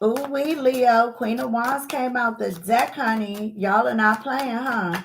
Ooh, we Leo. Queen of Wands came out the deck, honey. Y'all are not playing, huh?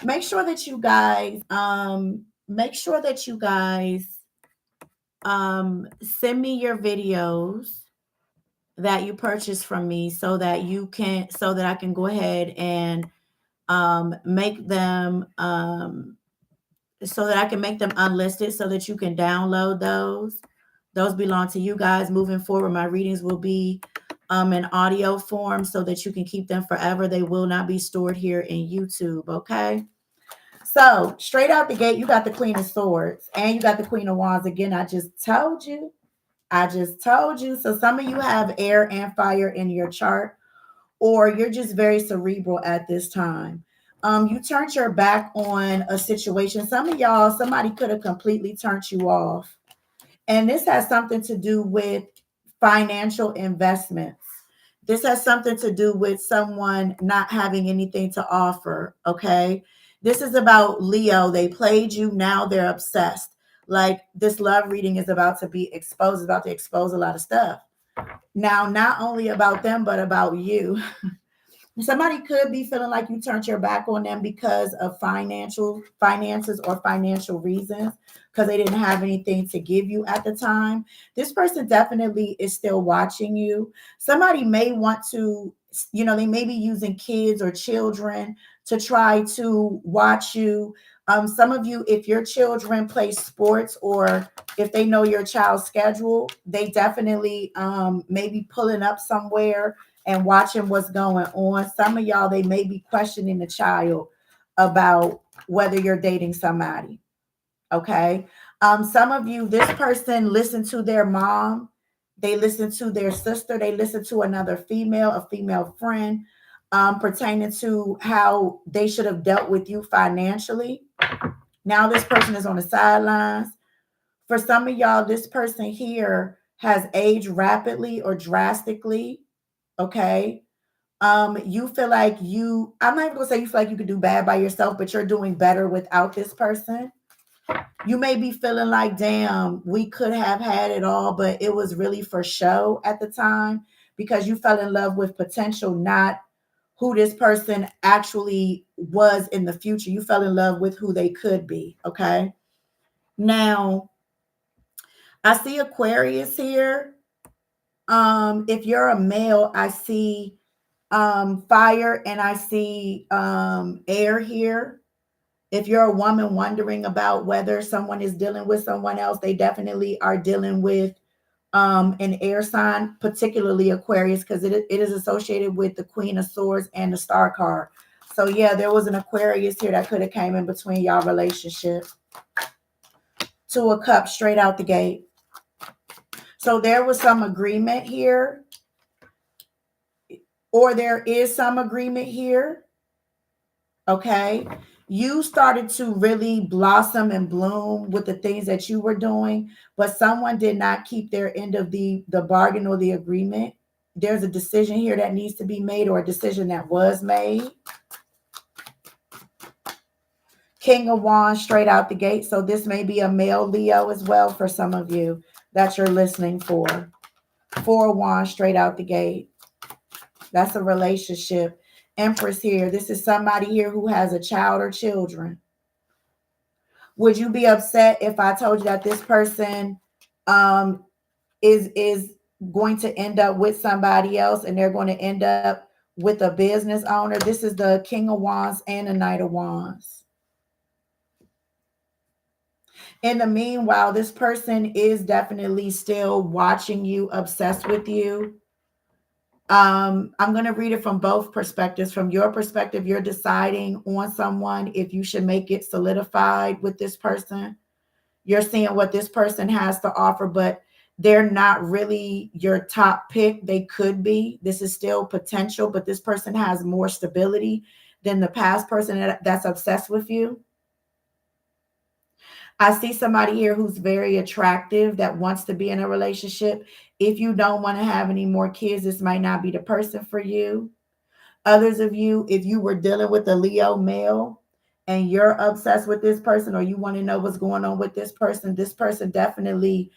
Make sure that you guys, send me your videos that you purchased from me so that I can go ahead and make them so that I can make them unlisted so that you can download those. Those belong to you guys. Moving forward, my readings will be in audio form so that you can keep them forever. They will not be stored here in YouTube, okay? So, straight out the gate, you got the Queen of Swords and you got the Queen of Wands. Again, I just told you. I just told you. So, some of you have air and fire in your chart, or you're just very cerebral at this time. You turned your back on a situation. Some of y'all, somebody could have completely turned you off. And this has something to do with financial investments. This has something to do with someone not having anything to offer. Okay. This is about Leo. They played you. Now they're obsessed. Like this love reading is about to be exposed, about to expose a lot of stuff. Now, not only about them, but about you. Somebody could be feeling like you turned your back on them because of finances or financial reasons, because they didn't have anything to give you at the time. This person definitely is still watching you. Somebody may want to, they may be using kids or children to try to watch you. Some of you, if your children play sports or if they know your child's schedule, they definitely may be pulling up somewhere and watching what's going on. Some of y'all, they may be questioning the child about whether you're dating somebody. Okay. Some of you, this person listened to their mom, they listened to their sister, they listened to another a female friend, pertaining to how they should have dealt with you financially. Now this person is on the sidelines. For some of y'all, this person here has aged rapidly or drastically. Okay. You feel like I'm not even gonna say you feel like you could do bad by yourself, but you're doing better without this person. You may be feeling like, damn, we could have had it all, but it was really for show at the time because you fell in love with potential, not who this person actually was in the future. You fell in love with who they could be. Okay. Now, I see Aquarius here. If you're a male, I see fire and I see air here. If you're a woman wondering about whether someone is dealing with someone else, they definitely are dealing with an air sign, particularly Aquarius, because it is associated with the Queen of Swords and the Star card. So yeah, there was an Aquarius here that could have came in between y'all relationship. Two of Cups straight out the gate. So there was some agreement here, or there is some agreement here. Okay. You started to really blossom and bloom with the things that you were doing, but someone did not keep their end of the bargain or the agreement. There's a decision here that needs to be made, or a decision that was made. King of Wands straight out the gate. So this may be a male Leo as well for some of you that you're listening for. Four of Wands straight out the gate. That's a relationship. Empress here. This is somebody here who has a child or children. Would you be upset if I told you that this person is going to end up with somebody else and they're going to end up with a business owner? This is the King of Wands and the Knight of Wands. In the meanwhile, this person is definitely still watching you, obsessed with you. I'm going to read it from both perspectives. From your perspective, you're deciding on someone if you should make it solidified with this person. You're seeing what this person has to offer, but they're not really your top pick. They could be. This is still potential, but this person has more stability than the past person that's obsessed with you. I see somebody here who's very attractive that wants to be in a relationship. If you don't want to have any more kids, this might not be the person for you. Others of you, if you were dealing with a Leo male and you're obsessed with this person, or you want to know what's going on with this person definitely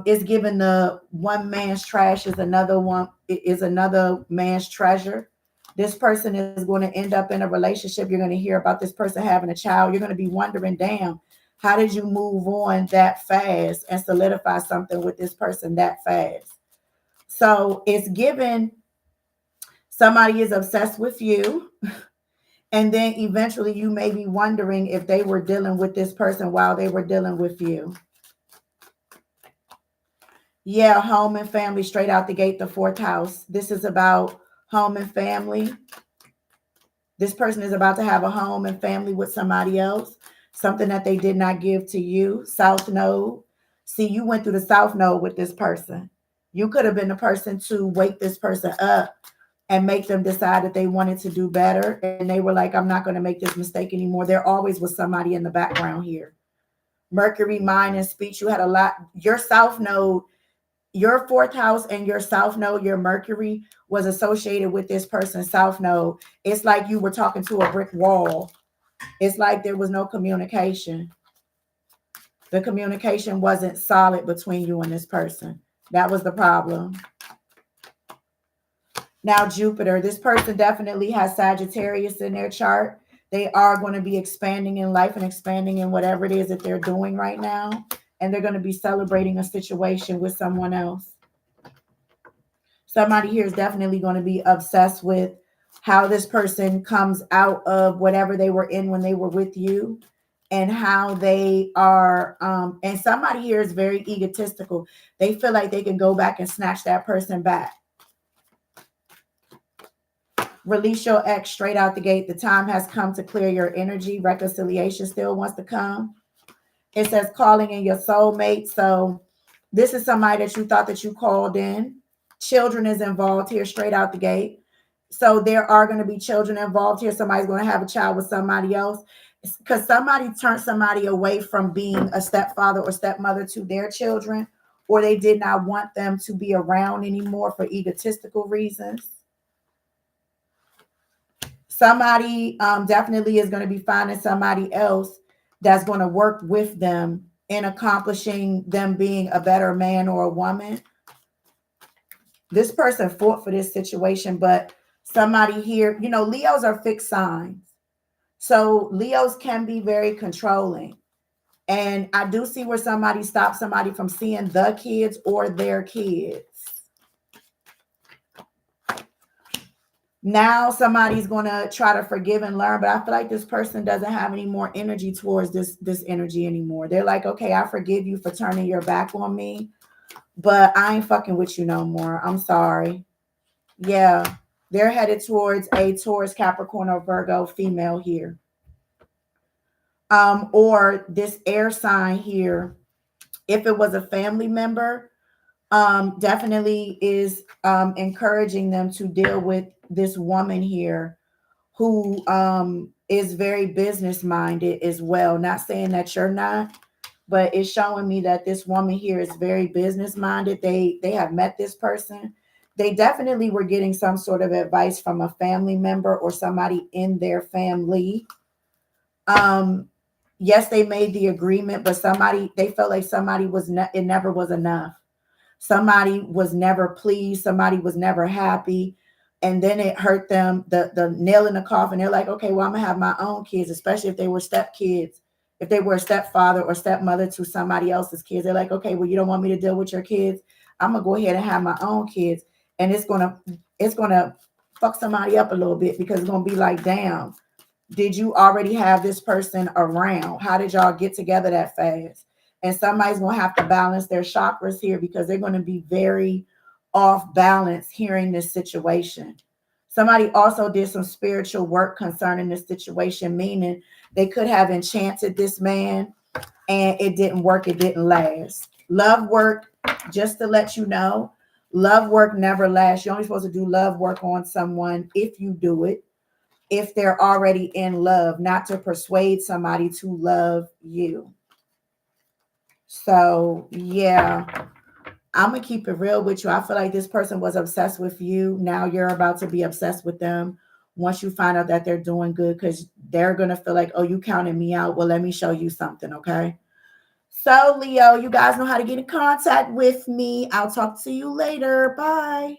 is giving the one man's trash is another is another man's treasure. This person is going to end up in a relationship. You're going to hear about this person having a child. You're going to be wondering, damn, how did you move on that fast and solidify something with this person that fast? So it's given somebody is obsessed with you. And then eventually you may be wondering if they were dealing with this person while they were dealing with you. Yeah, home and family straight out the gate, the fourth house. This is about home and family. This person is about to have a home and family with somebody else, something that they did not give to you. South node. See, you went through the south node with this person. You could have been the person to wake this person up and make them decide that they wanted to do better. And they were like, I'm not going to make this mistake anymore. There always was somebody in the background here. Mercury, mind, and speech. You had a lot. Your south node, your fourth house and your south node, your Mercury was associated with this person's south node. It's like you were talking to a brick wall. It's like there was no communication. The communication wasn't solid between you and this person. That was the problem. Now, Jupiter, this person definitely has Sagittarius in their chart. They are going to be expanding in life and expanding in whatever it is that they're doing right now. And they're going to be celebrating a situation with someone else. Somebody here is definitely going to be obsessed with how this person comes out of whatever they were in when they were with you, and how they are, and somebody here is very egotistical. They feel like they can go back and snatch that person back. Release your ex straight out the gate. The time has come to clear your energy. Reconciliation still wants to come. It says calling in your soulmate. So this is somebody that you thought that you called in. Children is involved here straight out the gate. So there are going to be children involved here. Somebody's going to have a child with somebody else because somebody turned somebody away from being a stepfather or stepmother to their children, or they did not want them to be around anymore for egotistical reasons. Somebody definitely is going to be finding somebody else that's going to work with them in accomplishing them being a better man or a woman. This person fought for this situation, but somebody here, you know, Leos are fixed signs. So Leos can be very controlling. And I do see where somebody stops somebody from seeing the kids or their kids. Now somebody's going to try to forgive and learn, but I feel like this person doesn't have any more energy towards this energy anymore. They're like, okay, I forgive you for turning your back on me, but I ain't fucking with you no more. I'm sorry. Yeah, they're headed towards a Taurus, Capricorn, or Virgo female here. Or this air sign here, if it was a family member, definitely is encouraging them to deal with this woman here who is very business minded as well. Not saying that you're not, but it's showing me that this woman here is very business minded. They have met this person. They definitely were getting some sort of advice from a family member or somebody in their family. Yes, they made the agreement, but they felt like somebody it never was enough. Somebody was never pleased. Somebody was never happy. And then it hurt them, the nail in the coffin. They're like, okay, well, I'm going to have my own kids, especially if they were stepkids. If they were a stepfather or stepmother to somebody else's kids, they're like, okay, well, you don't want me to deal with your kids. I'm going to go ahead and have my own kids. And it's going to fuck somebody up a little bit, because it's going to be like, damn, did you already have this person around? How did y'all get together that fast? And somebody's going to have to balance their chakras here, because they're going to be very off balance hearing this situation. Somebody also did some spiritual work concerning this situation, meaning they could have enchanted this man and it didn't work. It didn't last. Love work, just to let you know, love work never lasts. You're only supposed to do love work on someone if you do it, if they're already in love, not to persuade somebody to love you. So, yeah, I'm going to keep it real with you. I feel like this person was obsessed with you. Now you're about to be obsessed with them once you find out that they're doing good, because they're going to feel like, oh, you counted me out. Well, let me show you something, okay? So, Leo, you guys know how to get in contact with me. I'll talk to you later. Bye.